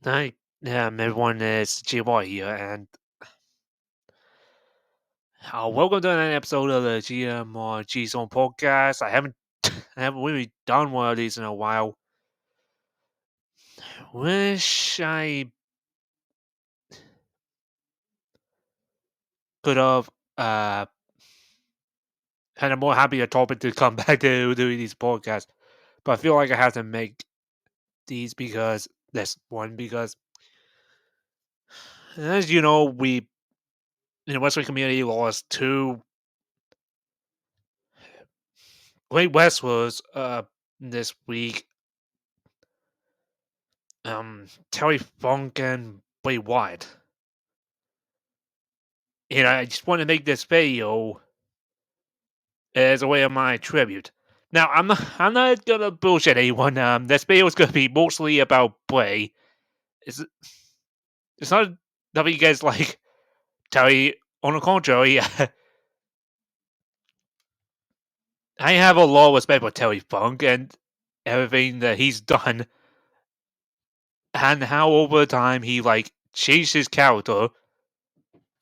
Hi, everyone. It's GY here, and welcome to another episode of the GMRG Zone podcast. I haven't really done one of these in a while. Wish I could have had a more happier topic to come back to doing these podcasts, but I feel like I have to make these because as you know, we in the Western community lost two great wrestlers this week. Terry Funk and Bray Wyatt. And I just want to make this video as a way of my tribute. Now, I'm not gonna bullshit anyone. This video is gonna be mostly about Bray. It's it's not nothing you guys like Terry. On the contrary, I have a lot of respect for Terry Funk and everything that he's done, and how over time he changed his character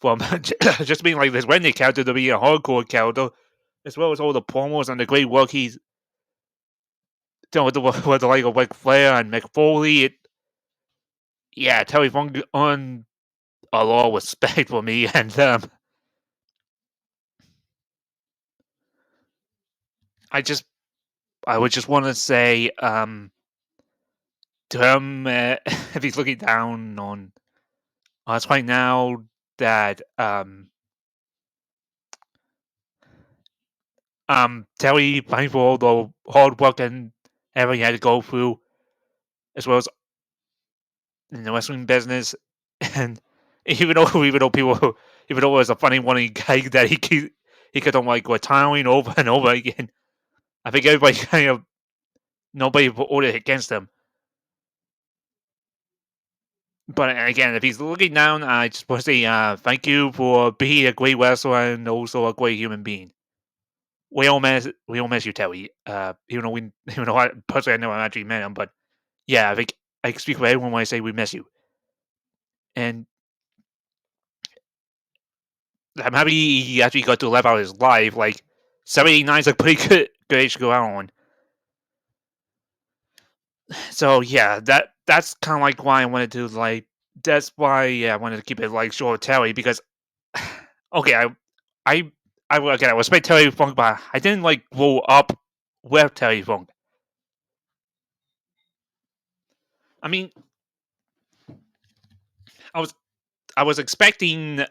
from just being like this redneck character to being a hardcore character, as well as all the promos and the great work he's done with the like of Ric Flair and Mick Foley. Yeah, Terry Funk on a lot of respect for me, and I just I would just want to say to him if he's looking down on us right now that Terry, thanks for all the hard work and everything he had to go through, as well as in the wrestling business, and even though people even though it was a funny one guy that he kept on retiring over and over again. I think everybody kind of nobody voted against him. But again, if he's looking down, I just want to say thank you for being a great wrestler and also a great human being. We all miss you, Terry. Even though I personally I never actually met him, but yeah, I think I can speak for everyone when I say we miss you. And I'm happy he actually got to live out his life. 79 is a pretty good age to go out on. So yeah, that's kind of like why I wanted to That's why I wanted to keep it short Terry because okay, I again I respect Terry Funk, but I didn't grow up with Terry Funk. I mean, I was I was expecting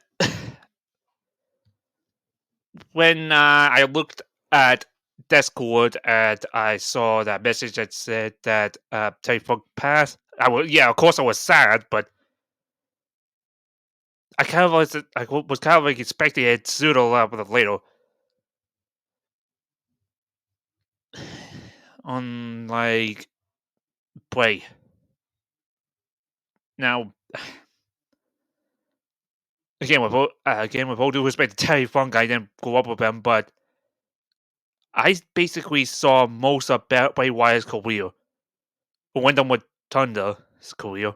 when I looked at Discord and I saw that message that said that Terry Funk passed. Of course, I was sad, but I was kind of expecting it sooner or later. On Bray. Now, again with all due respect to Terry Funk, I didn't grow up with him, but I basically saw most of Bray Wyatt's career. Went on with Thunder's career.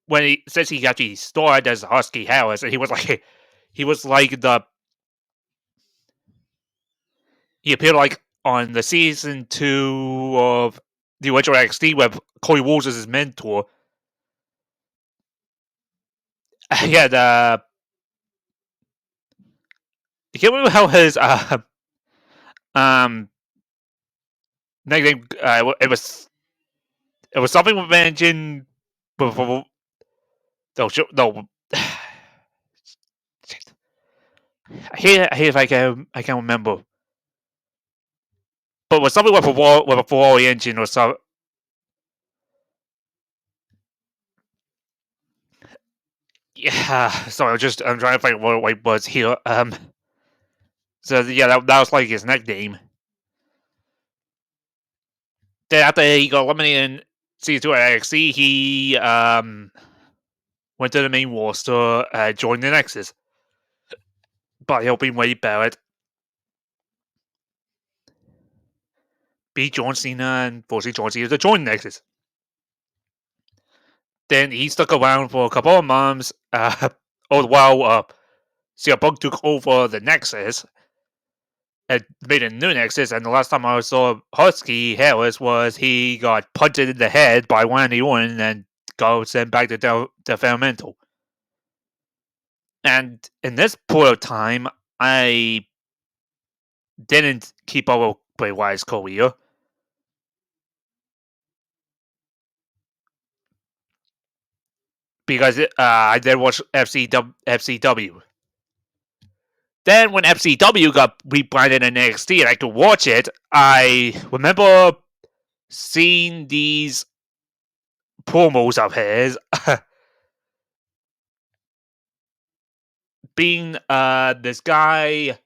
When he says he actually started as Husky Harris, and he was like he was like the he appeared on the season 2 of the original NXT with Cody Rhodes as his mentor. Yeah, I can't remember how his um nickname it was something with mentioned before. No. Here if I can remember, but it was something with a Ferrari engine or something. Yeah, sorry, I'm trying to find what it was here. So yeah, that was his nickname. Then after he got eliminated in season 2 at NXT, he went to the main roster, joined the Nexus by helping Wade Barrett beat John Cena and forcing John Cena to join the Nexus. Then he stuck around for a couple of months. All the while, CM Punk took over the Nexus and made a new Nexus. And the last time I saw Husky Harris was he got punted in the head by Randy Orton and got sent back to developmental. And in this point of time, I didn't keep up with Bray Wyatt's career because I did watch FCW. Then when FCW got rebranded in NXT and I could watch it, I remember seeing these promos of his being this guy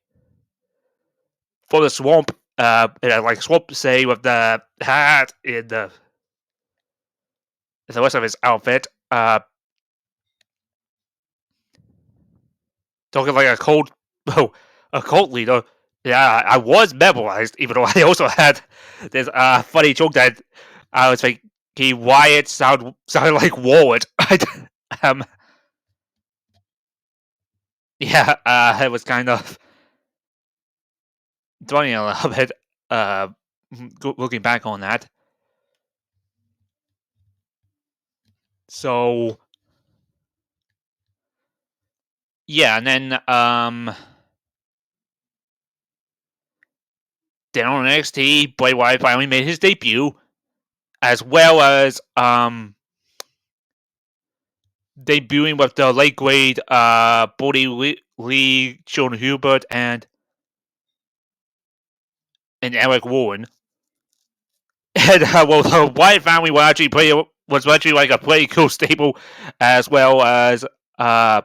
for the swamp, like swamp say with the hat in the rest of his outfit, talking like a cult leader. Yeah, I was memorized, even though I also had this funny joke that I was thinking Wyatt sounded like Warwick. Yeah, it was kind of funny a little bit, looking back on that. So, yeah, and then on NXT, Bray Wyatt finally made his debut, as well as debuting with the late grade Brody Lee, Sean Hubert, and Eric Warren. And well, the Wyatt family was actually like a pretty cool stable, as well as how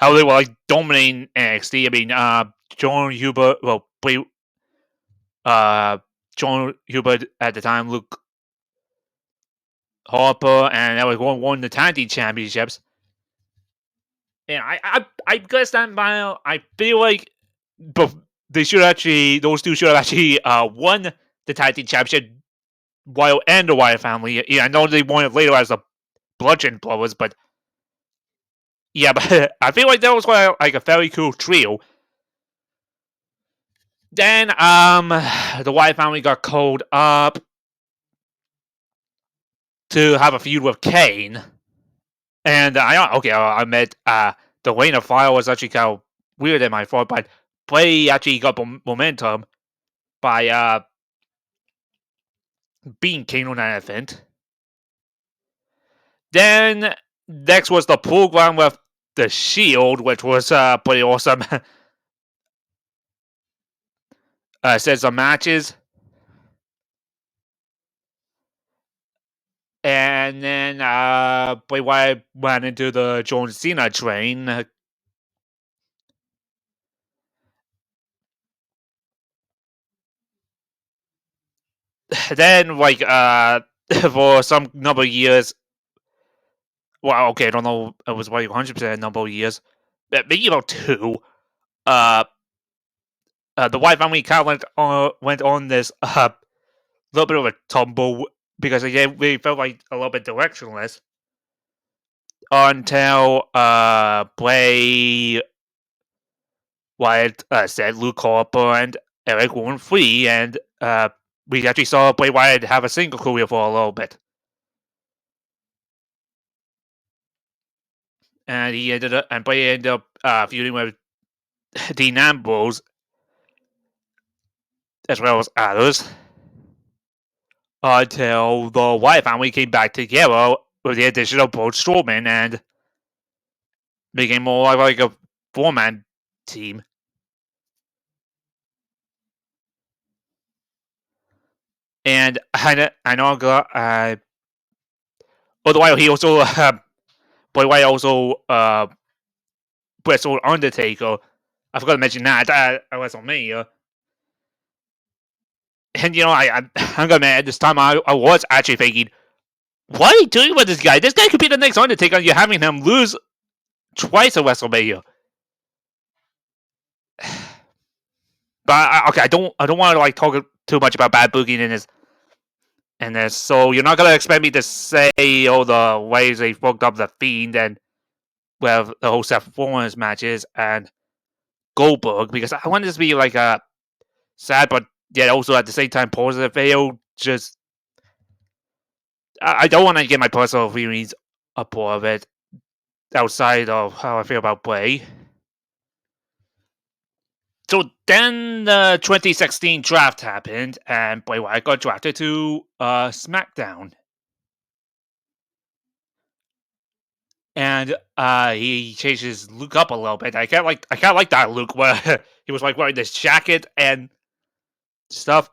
they were like dominating NXT. I mean, John Hubert, John Hubert at the time, Luke Harper, and Eric Warren won the tag team championships. And I guess that by I feel like, but those two should have actually won the tag team championship. While and the Wyatt family, yeah, I know they won it later as the Bludgeon Brothers, but yeah, but I feel like that was like a very cool trio. Then the Wyatt family got called up to have a feud with Kane, and I admit the Reign of Fire was actually kind of weird in my thought, but Bray actually got momentum by beating Kane on that event. Then next was the program with the Shield, which was pretty awesome. Said some matches. And then Bray Wyatt went into the John Cena train. Then, like, for some number of years, well, okay, I don't know, it was like 100% a number of years, maybe about 2, the Wyatt family kind of went on this little bit of a tumble because again, we felt like a little bit directionless until Bray Wyatt said Luke Harper and Eric Warren free, and we actually saw Bray Wyatt have a single career for a little bit. And Bray ended up feuding with Dean Ambrose as well as others until the Wyatt family came back together with the addition of Braun Strowman and became more like a four-man team. And I know, otherwise he also Bray Wyatt also wrestled Undertaker. I forgot to mention that at WrestleMania. And you know, I'm gonna admit, at this time I was actually thinking, what are you doing with this guy? This guy could be the next Undertaker, and you're having him lose twice at WrestleMania. But okay, I don't want to like talk too much about bad booking in this. And then, so you're not gonna expect me to say all the ways they fucked up the Fiend and well the whole Seth Rollins matches and Goldberg because I want this to be like a sad but yet also at the same time positive video. Just I don't want to get my personal feelings up of it outside of how I feel about Bray. So then the 2016 draft happened, and Bray Wyatt got drafted to SmackDown. And he changed his look up a little bit. I kind of like that look where he was like wearing this jacket and stuff.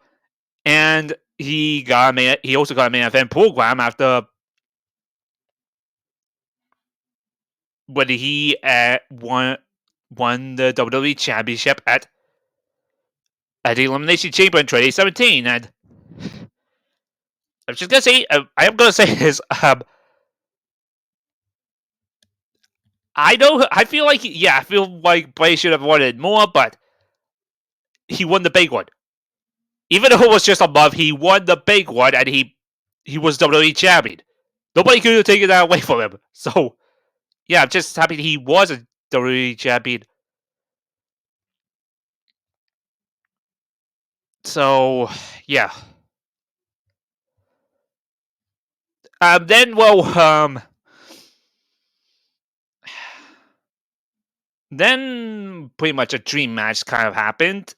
And he also got a main event program after when he won the WWE Championship at the Elimination Chamber in 2017. And I'm just gonna say, I am gonna say this. I feel like Bray should have wanted more, but he won the big one. Even though it was just above, he won the big one, and he was WWE champion. Nobody could have taken that away from him. So, yeah, I'm just happy he was a WWE champion. So, yeah. Then pretty much a dream match kind of happened.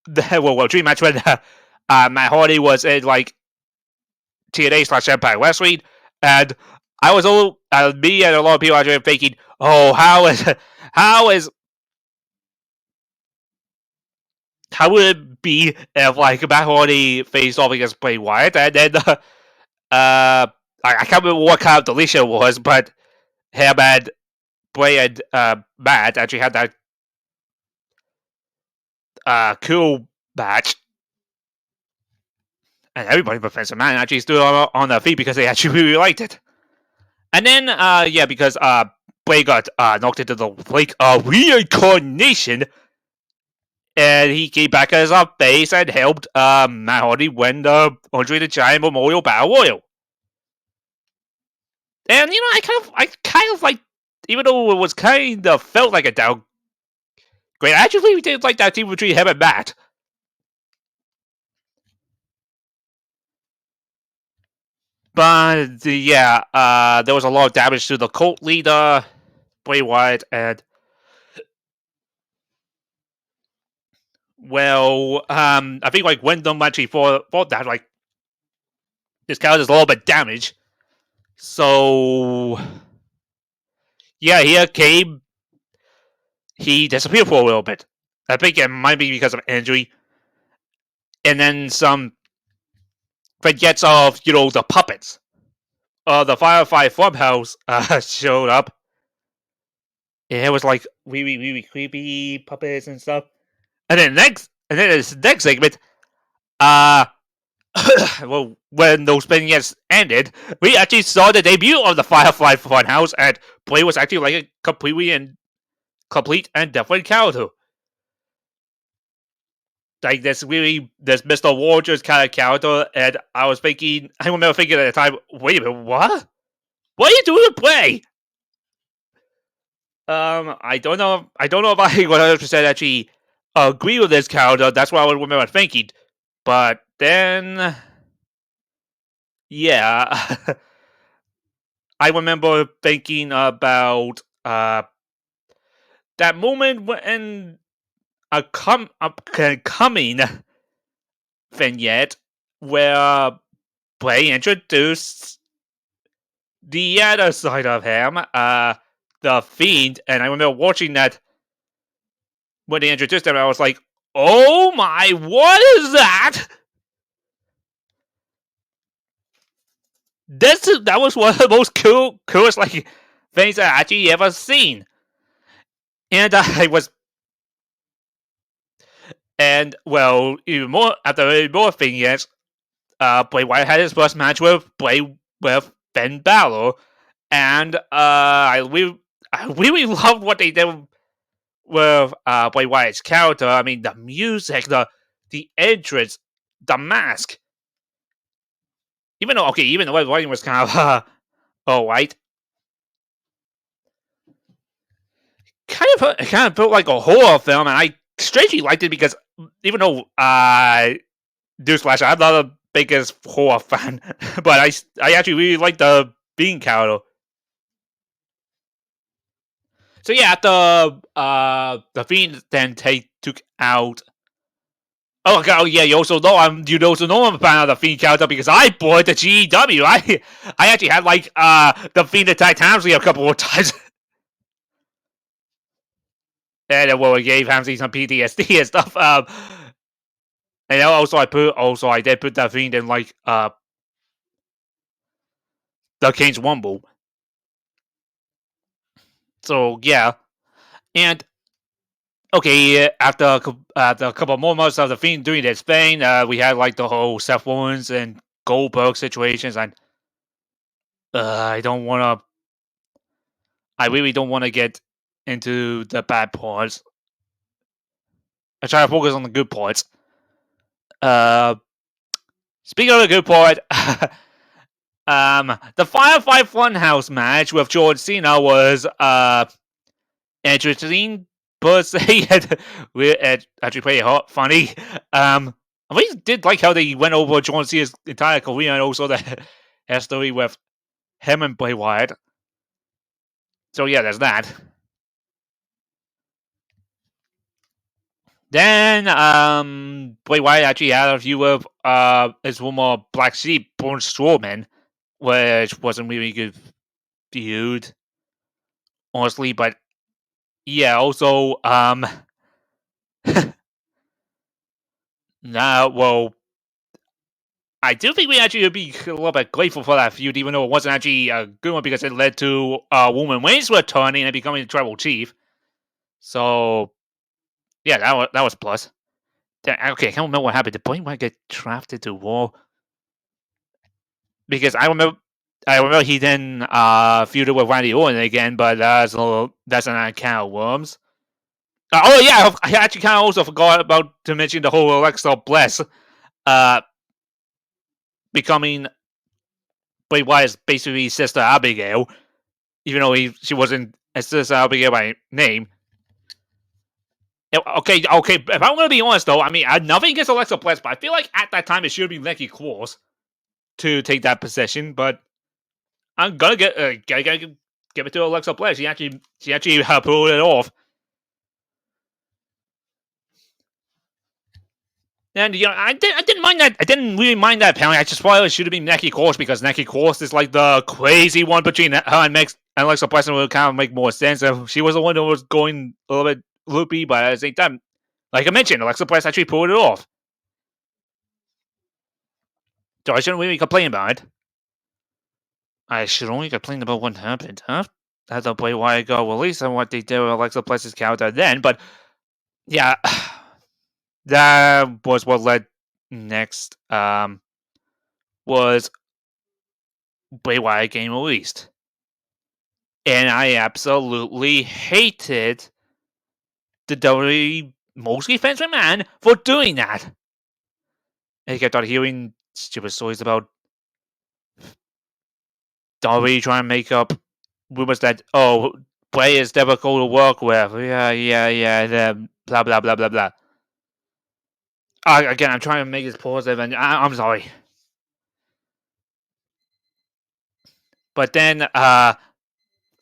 Dream match when Matt Hardy was in like TNA/Empire Wrestling, and I was all me and a lot of people out there thinking, "Oh, how would it be if like Matt Hardy faced off against Bray Wyatt?" And then I can't remember what kind of deletion it was, but him and Bray and Matt actually had that cool match. And everybody but Vince McMahon actually stood on their feet because they actually really liked it. And then, because Bray got knocked into the lake of reincarnation, and he came back as a face and helped Matt Hardy win the Andre the Giant Memorial Battle Royal. And I kind of like, even though it was kind of felt like a downgrade, I actually did like that team between him and Matt. But there was a lot of damage to the cult leader, Bray Wyatt, and I think like Wyndham actually thought that like this guy is a little bit damaged. So yeah, he disappeared for a little bit. I think it might be because of injury. And then some vignettes of, the puppets. The Firefly Farmhouse showed up. And it was like really, really creepy puppets and stuff. And then this next segment, when those vignettes ended, we actually saw the debut of the Firefly Funhouse, and Bray was actually like a complete and different character. Like this Mr. Rogers kind of character, and I remember thinking at the time, wait a minute, what? What are you doing to Bray? I don't know if I 100% actually agree with this character. That's what I remember thinking. But then, yeah, I remember thinking about that moment when a coming vignette where Bray introduced the other side of him, the Fiend, and I remember watching that when they introduced him. I was like, "Oh my, what is that?" That was one of the most coolest like things I actually ever seen, and I was. And well, even more after more vignettes, Bray Wyatt had his first match with Finn Balor, and I really loved what they did with Bray Wyatt's character. I mean, the music, the entrance, the mask. even though the writing was kind of alright, it kind of felt like a horror film, and I strangely liked it because even though newsflash, I'm not the biggest horror fan, but I actually really like the Bean character. So yeah, the Fiend then took out. Oh god, oh yeah, you also know I'm a fan of the Fiend character because I bought the GEW. I actually had like the Fiend attack Hamsley a couple of times. And well, it gave Hamsley some PTSD and stuff. And also I did put that Fiend in like the King's Rumble. So yeah, and okay, after a couple more months of the Fiend doing this thing, we had like the whole Seth Rollins and Goldberg situations, and I don't want to. I really don't want to get into the bad parts. I try to focus on the good parts. Uh, Speaking of the good part, the Firefly Funhouse match with George Cena was interesting, but say it actually pretty funny. I really did like how they went over John Cena's entire career and also the history with him and Bray Wyatt. So yeah, there's that. Then Bray Wyatt actually had a few of his former Black Sheep, Braun Strowman, which wasn't really good feud, honestly. But yeah, also now well, I do think we actually would be a little bit grateful for that feud, even though it wasn't actually a good one because it led to Roman Reigns returning and becoming the tribal chief. So yeah, that was plus. Okay, I can't remember what happened. Did Bray Wyatt get drafted to Raw? Because I remember he then feuded with Randy Orton again, but that's an can of worms. Oh yeah, I actually kind of also forgot about to mention the whole Alexa Bliss becoming Bray Wyatt's basically sister Abigail, even though she wasn't his sister Abigail by name. Okay. If I'm going to be honest though, I mean, I nothing against Alexa Bliss, but I feel like at that time it should be Nikki Cross to take that position. But I'm gonna give it to Alexa Bliss. She actually pulled it off. And I didn't mind that. I didn't really mind that pairing. I just thought it should have been Nikki Cross because Nikki Cross is like the crazy one between her and Alexa Bliss would kind of make more sense. If she was the one who was going a little bit loopy, but at the same time, like I mentioned, Alexa Bliss actually pulled it off. So I shouldn't really complain about it. I should only complain about what happened, huh? That's the Bray Wyatt got released and what they did with Alexa Bliss's character then, but yeah, that was what led next. Was Bray Wyatt getting released, and I absolutely hated the WWE, mostly Vince McMahon, for doing that. I kept on hearing stupid stories about WWE trying to make up rumors that Bray is difficult to work with. Yeah. Blah blah blah blah blah. Again, I'm trying to make this positive, and I'm sorry. But then,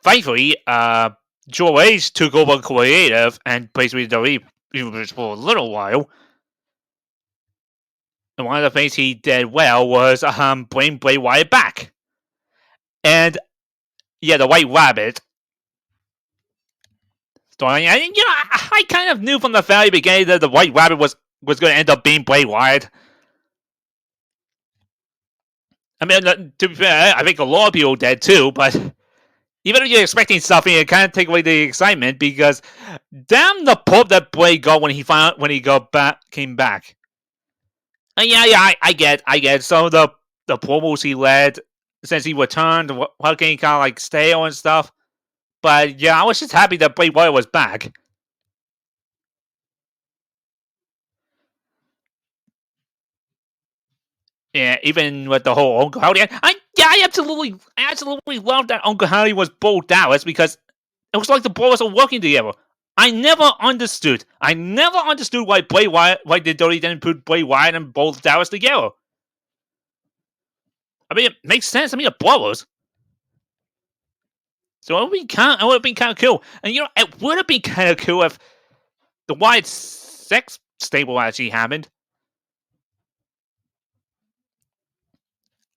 thankfully, Joe Ace took over creative and basically WWE for a little while. And one of the things he did well was bring Bray Wyatt back. And yeah, the White Rabbit story. And I kind of knew from the very beginning that the White Rabbit was going to end up being Bray Wyatt. I mean, to be fair, I think a lot of people did too, but even if you're expecting something, it kind of take away the excitement because damn the pub that Bray got when he came back. And yeah, I get some of the promos he led since he returned, how can he kind of like stale and stuff. But yeah, I was just happy that Bray Wyatt was back. Yeah, even with the whole Uncle Howdy, I absolutely love that Uncle Howdy was Bo Dallas because it was like the boys are working together. I never understood why why the Dirty didn't put Bray Wyatt and Bo Dallas together. I mean, it makes sense. I mean, the brothers. So it would have been kind of cool. And you know, it would have been kind of cool if the Wyatt sex stable actually happened.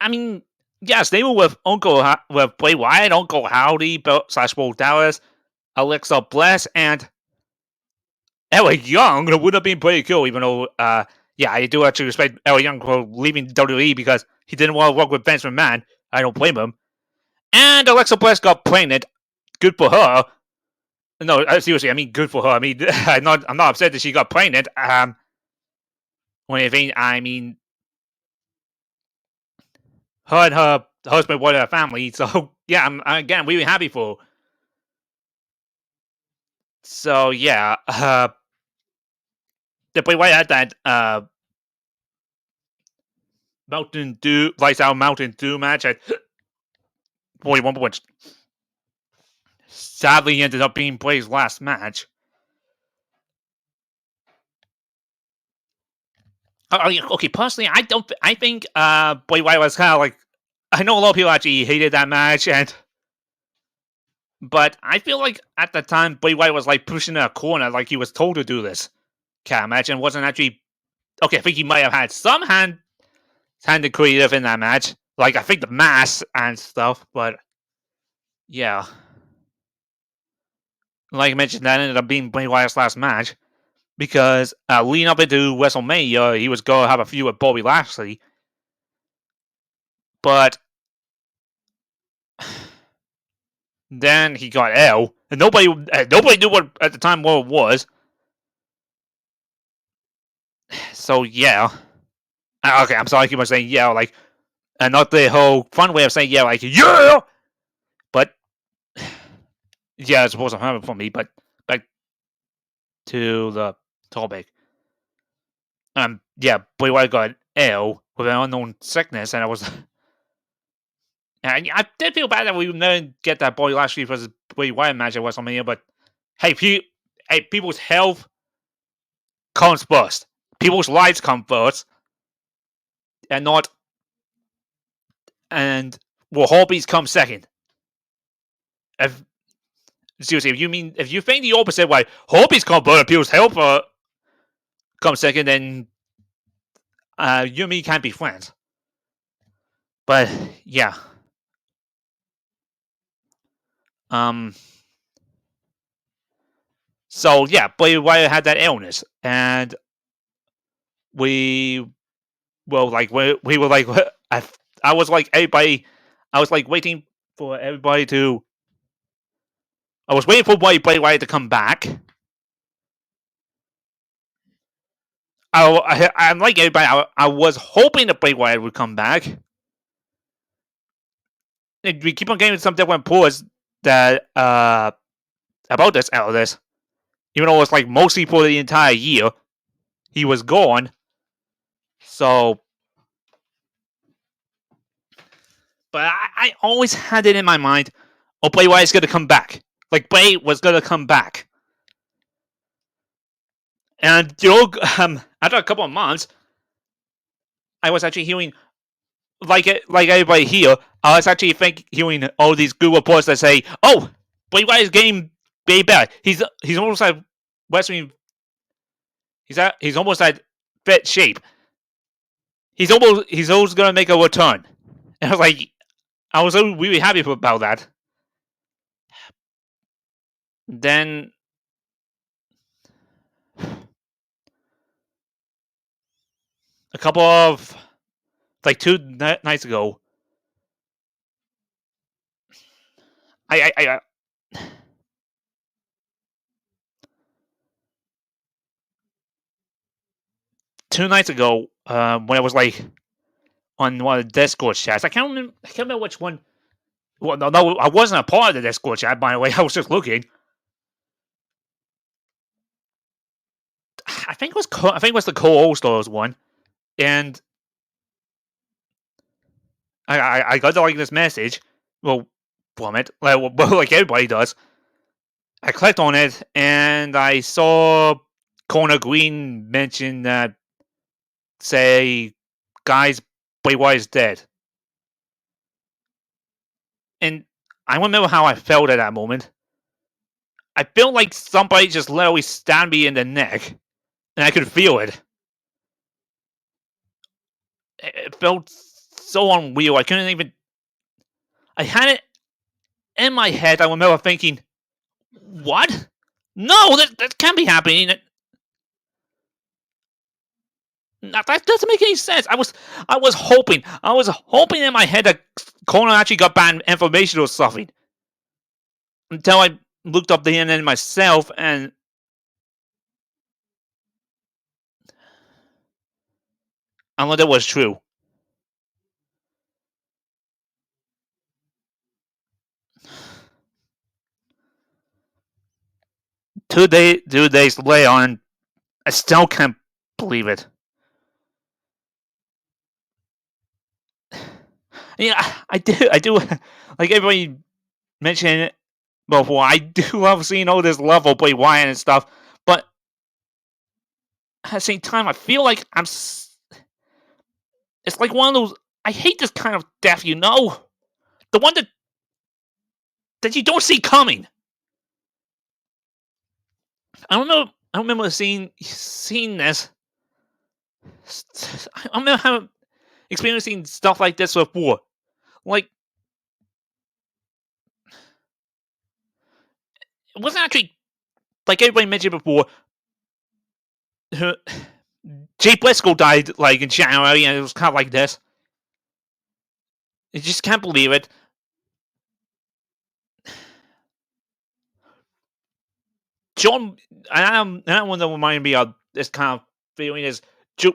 I mean, yes, they were with with Bray Wyatt, Uncle Howdy, slash Bo Dallas, Alexa Bliss, and Eric Young. It would have been pretty cool, even though, yeah, I do actually respect Eric Young for leaving WWE because he didn't want to work with Vince McMahon. I don't blame him. And Alexa Bliss got pregnant. Good for her. No, seriously, I mean, good for her. I mean, I'm not upset that she got pregnant. When I mean, her and her husband wanted a family, so yeah, I'm again really happy for her. So yeah, the Bray Wyatt had that Mountain Dew, Lights Out Mountain Dew match at 41 points. Sadly, ended up being Bray's last match. Okay, personally, I don't. I think Bray Wyatt was kind of like. I know a lot of people actually hated that match, but I feel like at the time Bray Wyatt was like pushing in a corner, like he was told to do this kind of match, and wasn't actually. Okay, I think he might have had some handed creative in that match, like I think the mask and stuff, but yeah. Like I mentioned, that ended up being Bray Wyatt's last match because leading up into WrestleMania, he was going to have a feud with Bobby Lashley, but then he got ill, and nobody knew what at the time what it was. So yeah, okay, I'm sorry, I keep on saying yeah, like, and not the whole fun way of saying yeah, like yeah, but yeah, it's supposed to happen for me. But back to the topic. Yeah, Bray Wyatt got ill with an unknown sickness, and I was. And I did feel bad that we didn't get that Bobby Lashley versus Bray Wyatt match at WrestleMania, but hey, people's health comes first. People's lives come first, and not and well, hobbies come second. If seriously, if you think the opposite way, hobbies come first, people's health come second, then you and me can't be friends. But yeah, um, so yeah, Bray Wyatt had that illness, and we well, like we were like, I was like everybody, I was like waiting for everybody to. I was waiting for Bray Wyatt to come back. I'm like everybody. I was hoping that Bray Wyatt would come back. And we keep on getting some different reports that about this illness, even though it's like mostly for the entire year, he was gone. So, but I always had it in my mind. Oh, Bray Wyatt's gonna come back. Like Bray was gonna come back. And you know, after a couple of months, I was actually hearing like everybody here. I was actually hearing all these good reports that say, "Oh, Bray Wyatt's getting way better. He's almost like wrestling. He's almost at fit shape. He's almost gonna make a return." And I was really happy about that. Then a couple of like nights ago, I 2 nights ago, when I was like on one of the Discord chats, I can't remember which one. Well, no, I wasn't a part of the Discord chat, by the way. I was just looking. I think it was the Cole All Stars one, and I got like this message. Well, from it, like everybody does. I clicked on it and I saw Corner Green mention that say, "Guys, Bray Wyatt is dead," and I remember how I felt at that moment. I felt like somebody just literally stabbed me in the neck, and I could feel it. It felt so unreal. I couldn't even. I had it in my head. I remember thinking, "What? No, that can't be happening." That doesn't make any sense. I was hoping in my head that Conan actually got bad information or something. Until I looked up the internet myself, and I learned it was true. 2 days later, and I still can't believe it. Yeah, I do. Like everybody mentioned it before, I do love seeing all this level play Wyatt and stuff, but at the same time, I feel like it's like one of those. I hate this kind of death, the one that you don't see coming. I remember seeing this. I remember experiencing stuff like this before. Like, it wasn't actually like everybody mentioned before. Jay Briscoe died like in January, and it was kind of like this. You just can't believe it. John, and that one that reminded me of this kind of feeling is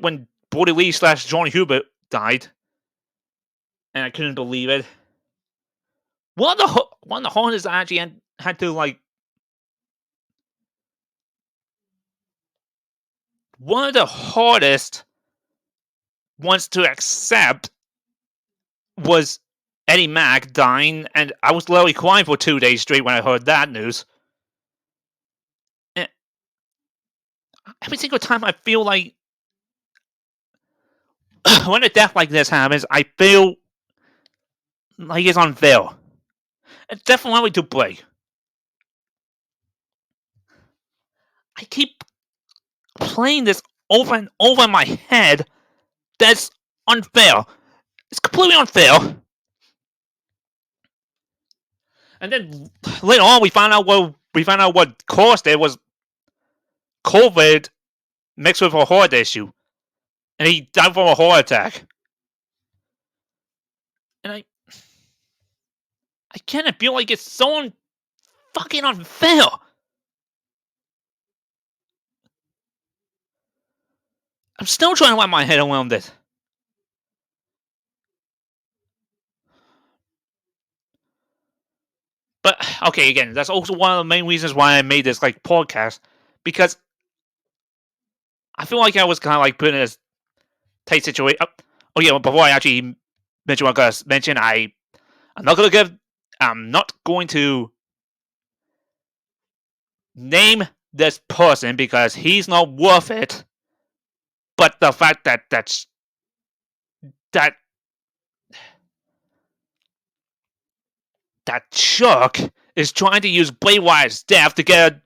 when Brody Lee / John Hubert died, and I couldn't believe it. One of the Hornets actually had to like. One of the hardest ones to accept was Eddie Mack dying, and I was literally crying for 2 days straight when I heard that news. And every single time I feel like when a death like this happens, I feel like it's unfair. It's definitely to Bray. I keep playing this over and over in my head. That's unfair. It's completely unfair. And then later on, we found out what caused it was COVID mixed with a heart issue, and he died from a heart attack. And I can't feel like it's so fucking unfair. I'm still trying to wrap my head around it. But okay, again, that's also one of the main reasons why I made this like podcast, because I feel like I was kind of like put in a tight situation. Oh yeah, before I actually mention what I gotta mention, I'm not going to name this person because he's not worth it. But the fact that Chuck is trying to use Bray Wyatt's death to get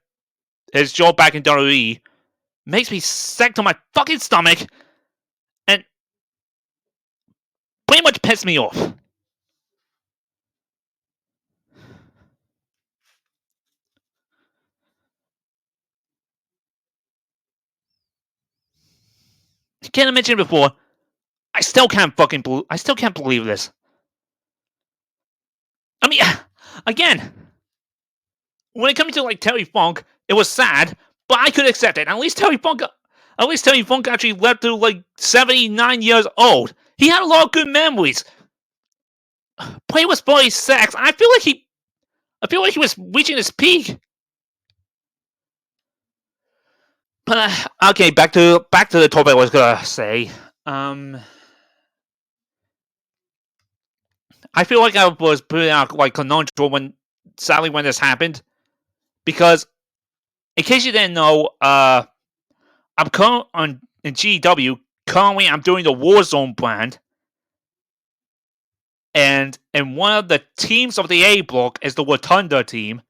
his job back in WWE makes me sick to my fucking stomach and pretty much pissed me off. Can't I mention before? I still can't believe this. I mean, again, when it comes to like Terry Funk, it was sad, but I could accept it. At least Terry Funk actually lived to like 79 years old. He had a lot of good memories. Bray was 46. I feel like he was reaching his peak. But okay, back to the topic I was gonna say. I feel like I was putting out like conundrum when sadly when this happened because in case you didn't know, I'm currently on in GEW. Currently, I'm doing the Warzone brand, and one of the teams of the A block is the Rotunda team,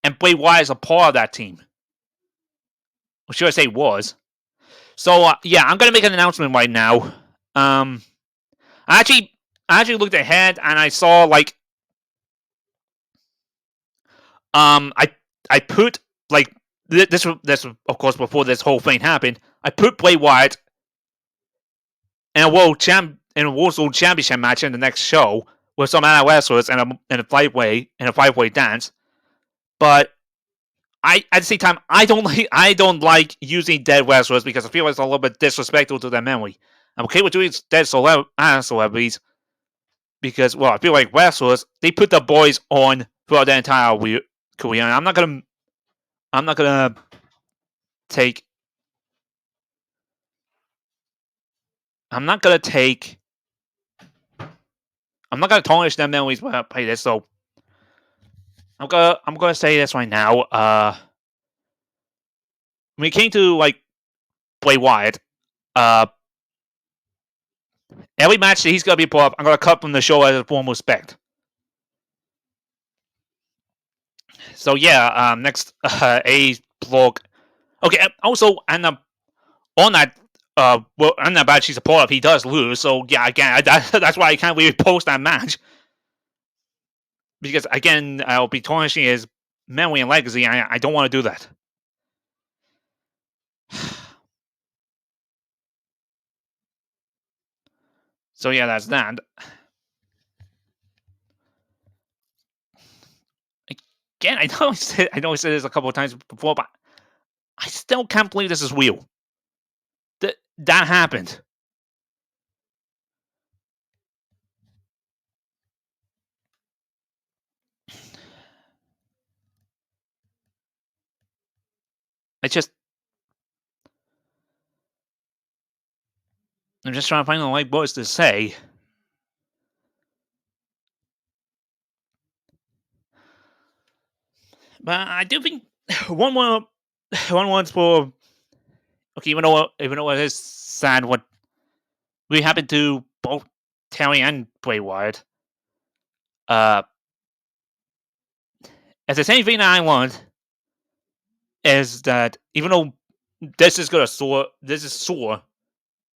and Bray Wyatt is a part of that team. Or should I say was? So yeah, I'm gonna make an announcement right now. I actually looked ahead and I saw like I put like this of course before this whole thing happened. I put Bray Wyatt in a World Championship match in the next show with some other wrestlers and a five way dance. But I at the same time I don't like using dead wrestlers because I feel it's a little bit disrespectful to their memory. I'm okay with doing dead celebrities because well I feel like wrestlers they put the boys on throughout their entire career. And I'm not gonna take I'm not gonna take I'm not gonna tarnish their memories when I play this. So I'm gonna say this right now. When it came to like Bray Wyatt, uh, every match that he's gonna be put up, I'm gonna cut from the show as a form of respect. So yeah, next A blog. Okay, also and on that well on that match he's a part of, he does lose. So yeah, again that's why I can't really post that match because again I'll be tarnishing his memory and legacy. I don't want to do that. So yeah, that's that. Again, I know I said this a couple of times before, but I still can't believe this is real. That happened. I'm just trying to find the right words to say. But I do think one one's for okay. Even though it is sad what we happened to both Terry and Bray Wyatt. As the same thing that I want is that even though this is sore,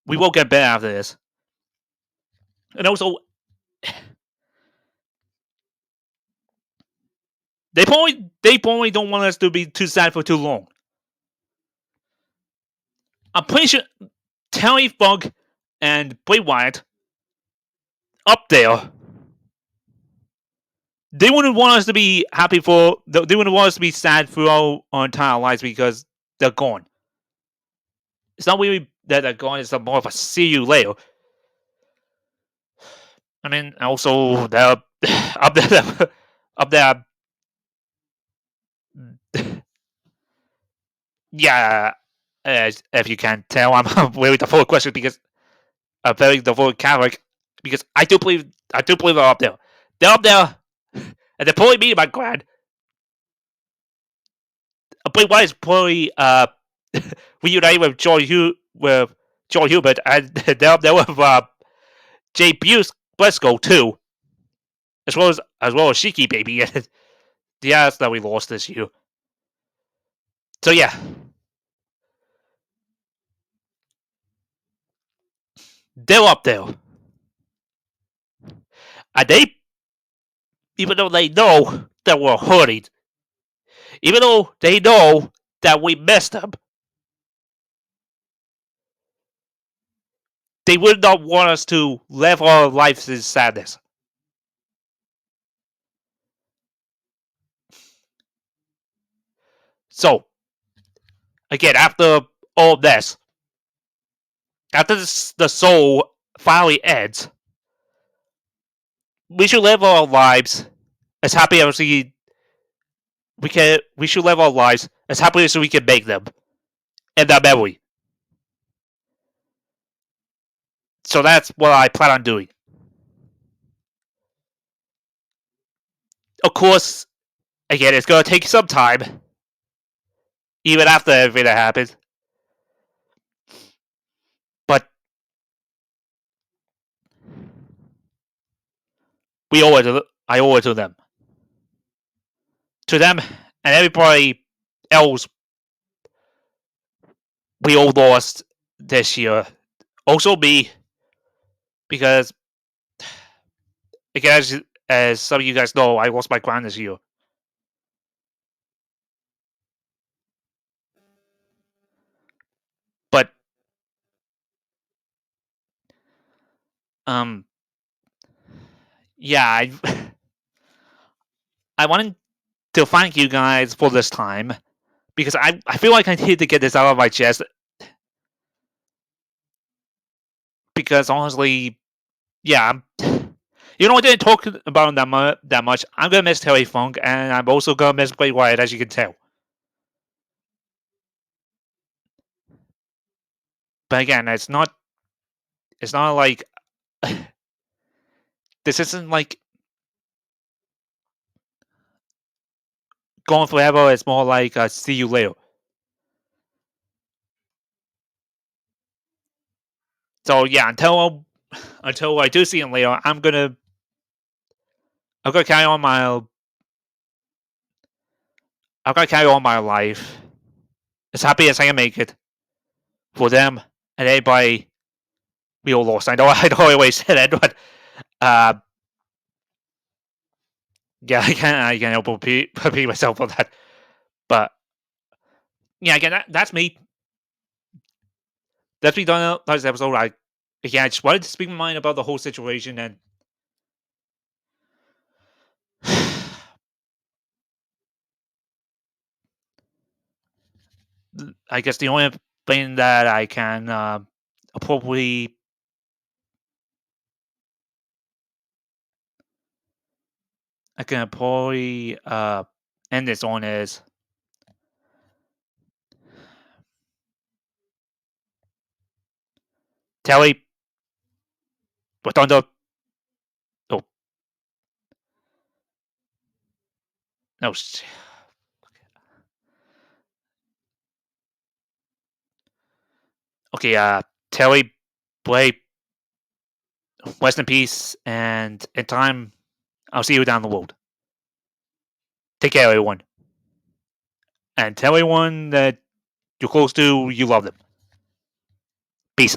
we will get better after this. And also, they probably don't want us to be too sad for too long. I'm pretty sure Terry Funk and Bray Wyatt up there, they wouldn't want us to be happy for. They wouldn't want us to be sad throughout our entire lives because they're gone. It's not really that they're gone. It's more of a see you later. I mean, also they're up there, up there. Yeah, if you can tell, I'm very the full question because I'm very the full Catholic because I do believe they're up there. They're up there, and they're probably meeting my grand. Bray Wyatt is probably reunited with Joy Hubert, and they're up there with Jay Briscoe too, as well as Shiki Baby and the ass that we lost this year. So yeah, they're up there, and they even though they know that we're hurting, even though they know that we missed them, they would not want us to live our lives in sadness. So, again, after all this, after the soul finally ends, we should live our lives as happy as we can. We should live our lives as happily as we can make them in that memory. So that's what I plan on doing. Of course, again, it's going to take some time, even after everything that happens. But I owe it to them. To them and everybody else we all lost this year. Also me, because again, as some of you guys know, I lost my grand this year. But um, yeah, I wanted to thank you guys for this time because I feel like I need to get this out of my chest because honestly, yeah, you know, I didn't talk about him that much. I'm gonna miss Terry Funk, and I'm also gonna miss Bray Wyatt, as you can tell. But again, it's not like this isn't like going forever. It's more like see you later. So yeah, until I do see him later, I'm gonna carry on my life as happy as I can make it for them and everybody we all lost. I know I don't always say that, but uh, yeah, I can't help but repeat myself on that. But yeah, again, that's me. That's me done last episode. I just wanted to speak my mind about the whole situation, and I guess the only thing that I can probably end this on is Telly Thunder. Oh no, okay. Telly, Bray, rest in peace, and in time, I'll see you down the road. Take care, everyone, and tell everyone that you're close to you love them. Peace.